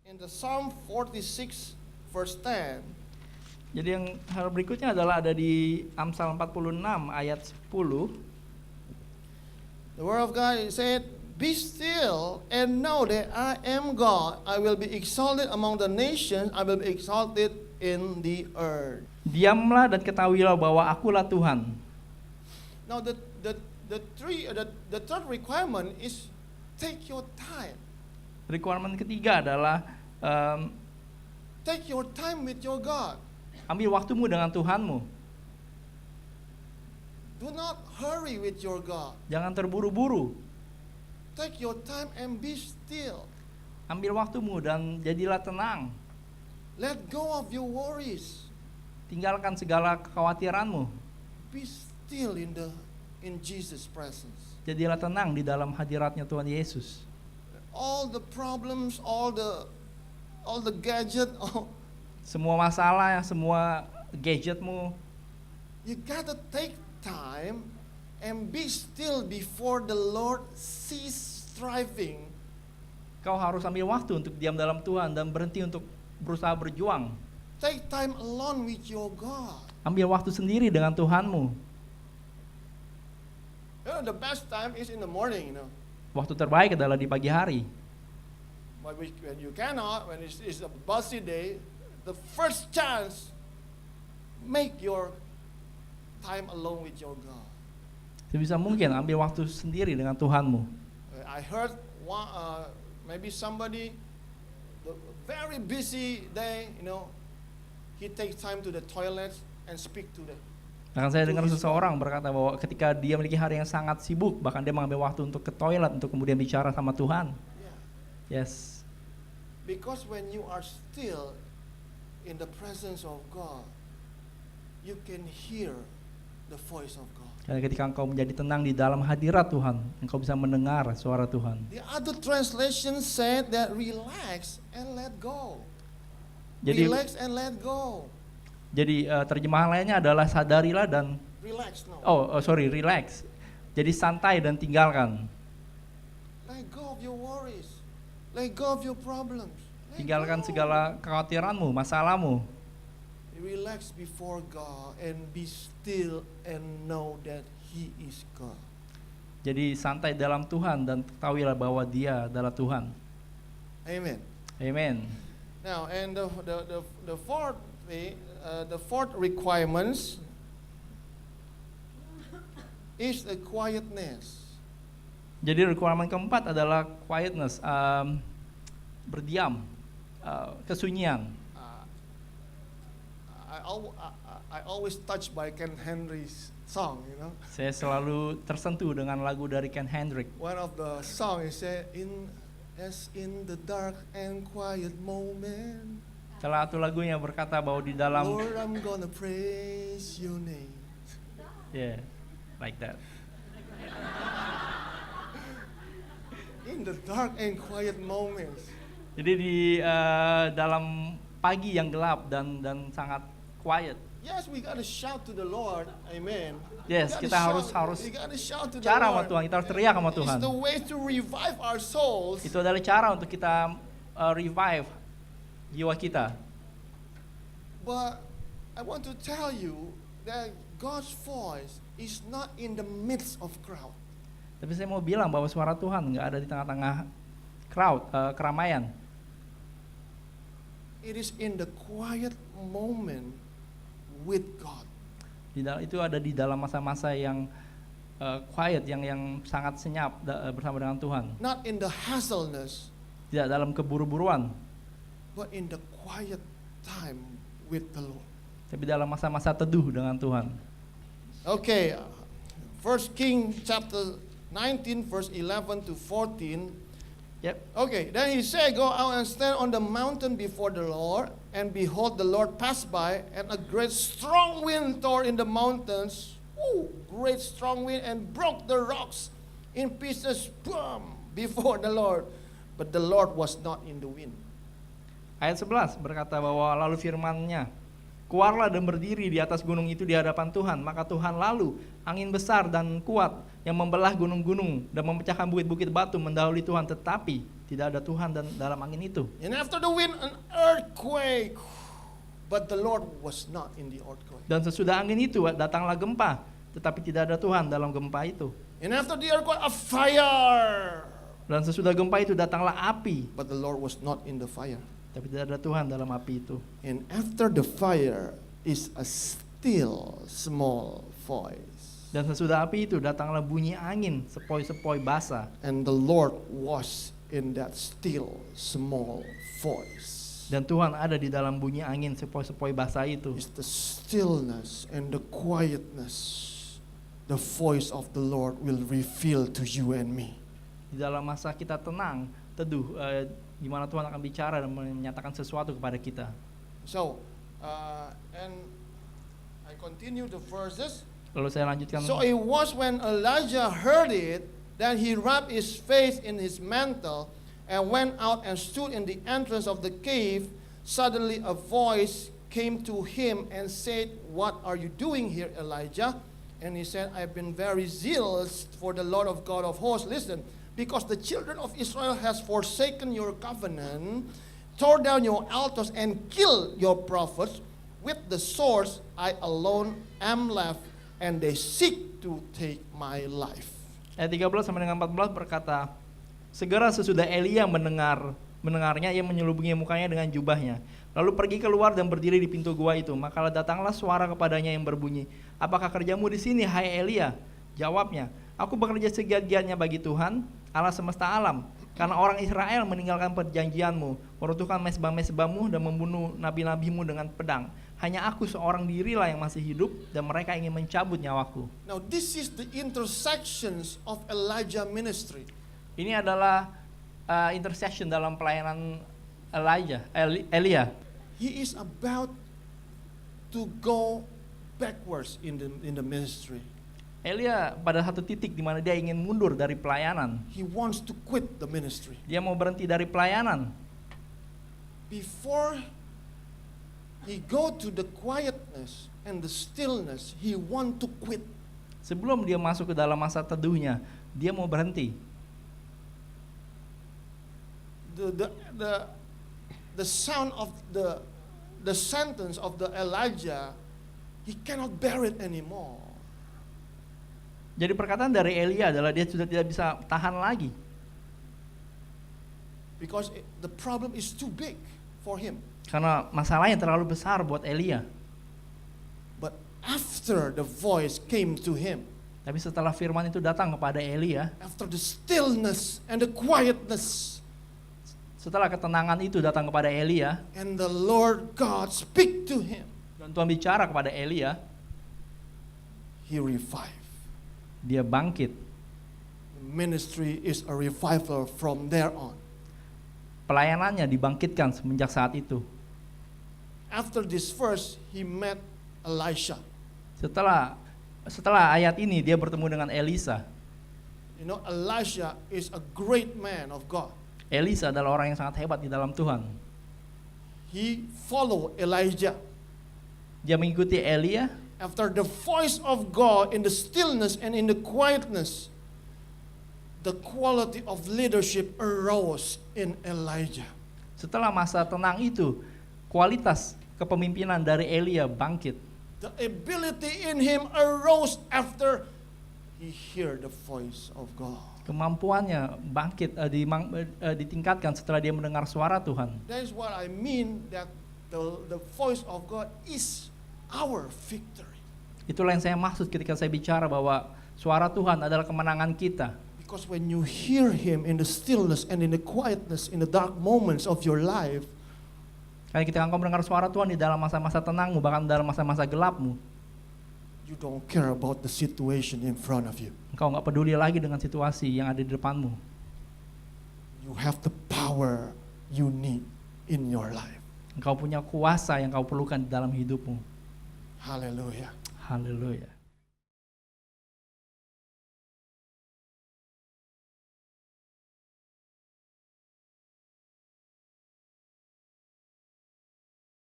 In the Psalm 46 verse 10, Jadi yang hal berikutnya adalah ada di Amsal 46 ayat 10. the word of God said, "Be still and know that I am God. I will be exalted among the nations. I will be exalted in the earth." Diamlah dan ketahuilah bahwa akulah Tuhan. Now the third requirement is take your time. Requirement ketiga adalah Take your time with your God. ambil waktumu dengan Tuhanmu. Do not hurry with your God. Jangan terburu-buru. Take your time and be still. Ambil waktumu dan jadilah tenang. Let go of your worries. Tinggalkan segala kekhawatiranmu. Be still in Jesus' presence. Jadilah tenang di dalam hadiratnya Tuhan Yesus. All the problems, all the gadget, Semua masalah, semua gadgetmu, you gotta take time and be still before the Lord cease striving. kau harus ambil waktu untuk diam dalam Tuhan dan berhenti untuk berusaha berjuang. Take time alone with your God. Ambil waktu sendiri dengan Tuhanmu. You know, the best time is in the morning, Waktu terbaik adalah di pagi hari. But when you cannot, when it's a busy day, the first chance, make your time alone with your God. Sebisa mungkin ambil waktu sendiri dengan Tuhanmu. I heard maybe somebody, the very busy day, he takes time to the toilet and speak to them. Bahkan saya dengar seseorang berkata bahwa ketika dia memiliki hari yang sangat sibuk, bahkan dia mengambil waktu untuk ke toilet untuk kemudian bicara sama Tuhan. Yeah. Yes. Because when you are still in the presence of God, you can hear the voice of God. Dan ketika engkau menjadi tenang di dalam hadirat Tuhan, engkau bisa mendengar suara Tuhan. The other translation said that relax and let go. Jadi Relax and let go. Terjemahan lainnya adalah sadarilah dan Relax now. relax. Jadi santai dan tinggalkan. Let go of your worries. Let go of your problems. Let Tinggalkan go. segala kekhawatiranmu, masalahmu. Relax before God and be still and know that He is God. Jadi santai dalam Tuhan dan ketahuilah bahwa Dia adalah Tuhan. Amen. Amen. Now, and the fourth requirements is the quietness. Jadi requirement keempat adalah quietness, berdiam, kesunyian. I always touched by Ken Henry's song, Saya selalu tersentuh dengan lagu dari Ken Hendrick. One of the song is said, as in the dark and quiet moment, Salah satu lagunya berkata bahwa di dalam, Lord, I'm gonna praise your name. yeah, like that. In the dark and quiet moments. Jadi di dalam pagi yang gelap dan sangat quiet. Yes, we gotta shout to the Lord. Amen. Yes, We gotta kita shout. harus We gotta shout to the cara sama Lord. Tuhan, kita harus teriak sama Tuhan. It's the way to revive our souls. Itu adalah cara untuk kita revive jiwa kita. But I want to tell you that God's voice is not in the midst of crowd. Tapi saya mau bilang bahwa suara Tuhan nggak ada di tengah-tengah crowd, keramaian. It is in the quiet moment with God. Itu ada di dalam masa-masa yang quiet, yang sangat senyap bersama dengan Tuhan. Not in the hassleness, Tidak dalam keburu-buruan, but in the quiet time with the Lord. tapi dalam masa-masa teduh dengan Tuhan. Okay, 1 King chapter 19 verse 11 to 14. Yep. Okay, then he said, go out and stand on the mountain before the Lord, and behold, the Lord passed by, and a great strong wind tore in the mountains, great strong wind, and broke the rocks in pieces, boom, before the Lord. But the Lord was not in the wind. Ayat 11 berkata bahwa lalu firman-Nya, keluarlah dan berdiri di atas gunung itu di hadapan Tuhan. Maka Tuhan lalu, angin besar dan kuat yang membelah gunung-gunung dan memecahkan bukit-bukit batu mendahului Tuhan. Tetapi tidak ada Tuhan dan dalam angin itu. And after the wind, an earthquake. But the Lord was not in the earthquake. Dan sesudah angin itu datanglah gempa, tetapi tidak ada Tuhan dalam gempa itu. And after the earthquake, a fire. Dan sesudah gempa itu datanglah api, But the Lord was not in the fire. tapi tidak ada Tuhan dalam api itu. And after the fire is a still small voice. Dan sesudah api itu datanglah bunyi angin sepoi-sepoi basah. And the Lord was in that still small voice. Dan Tuhan ada di dalam bunyi angin sepoi-sepoi basah itu. It's the stillness and the quietness the voice of the Lord will reveal to you and me. Di dalam masa kita tenang, teduh, di mana Tuhan akan bicara dan menyatakan sesuatu kepada kita. So, and I continue the verses. Lalu saya lanjutkan. So it was when Elijah heard it that he wrapped his face in his mantle and went out and stood in the entrance of the cave. Suddenly a voice came to him and said, "What are you doing here, Elijah?" And he said, "I've been very zealous for the Lord of God of hosts." Listen, because the children of Israel has forsaken your covenant, tore down your altars, and killed your prophets. With the swords I alone am left, and they seek to take my life. Ayat 13 sampai dengan 14 berkata, segera sesudah Elia mendengarnya, ia menyelubungi mukanya dengan jubahnya. Lalu pergi keluar dan berdiri di pintu gua itu. Maka datanglah suara kepadanya yang berbunyi, "Apakah kerjamu di sini, hai Elia?" Jawabnya, "Aku bekerja segiat-giatnya bagi Tuhan, Allah semesta alam. Karena orang Israel meninggalkan perjanjianmu, meruntuhkan mezbah-mezbahmu dan membunuh nabi-nabimu dengan pedang. Hanya aku seorang dirilah yang masih hidup dan mereka ingin mencabut nyawaku." Now this is the intersections of Elijah ministry. Ini adalah intercession dalam pelayanan Elia. He is about to go backwards in the ministry. Elia pada satu titik di mana dia ingin mundur dari pelayanan. He wants to quit the ministry. Dia mau berhenti dari pelayanan. Before he go to the quietness and the stillness, he want to quit. Sebelum dia masuk ke dalam masa teduhnya, dia mau berhenti. The sound of the sentence of the Elijah, he cannot bear it anymore. Jadi perkataan dari Elia adalah dia sudah tidak bisa tahan lagi. Because the problem is too big for him. Karena masalahnya terlalu besar buat Elia. But after the voice came to him, Tapi setelah firman itu datang kepada Elia, after the stillness and the quietness, setelah ketenangan itu datang kepada Elia, and the Lord God speak to him, dan Tuhan bicara kepada Elia, he revived. dia bangkit. Ministry is a revival from there on. Pelayanannya dibangkitkan semenjak saat itu. After this verse, he met Elisha. Setelah ayat ini dia bertemu dengan Elisa. You know, Elisha is a great man of God. Elisa adalah orang yang sangat hebat di dalam Tuhan. He followed Elijah. Dia mengikuti Elia. After the voice of God in the stillness and in the quietness, the quality of leadership arose in Elijah. Setelah masa tenang itu, kualitas kepemimpinan dari Elia bangkit. The ability in him arose after he heard the voice of God. Kemampuannya bangkit, ditingkatkan setelah dia mendengar suara Tuhan. That is what I mean, that the voice of God is our victory. Itulah yang saya maksud ketika saya bicara bahwa suara Tuhan adalah kemenangan kita. Because when you hear him in the stillness and in the quietness, in the dark moments of your life, Karena ketika engkau mendengar suara Tuhan di dalam masa-masa tenangmu, bahkan dalam masa-masa gelapmu, you don't care about the situation in front of you. engkau nggak peduli lagi dengan situasi yang ada di depanmu. You have the power you need in your life. Engkau punya kuasa yang kau perlukan di dalam hidupmu. Hallelujah. Haleluya.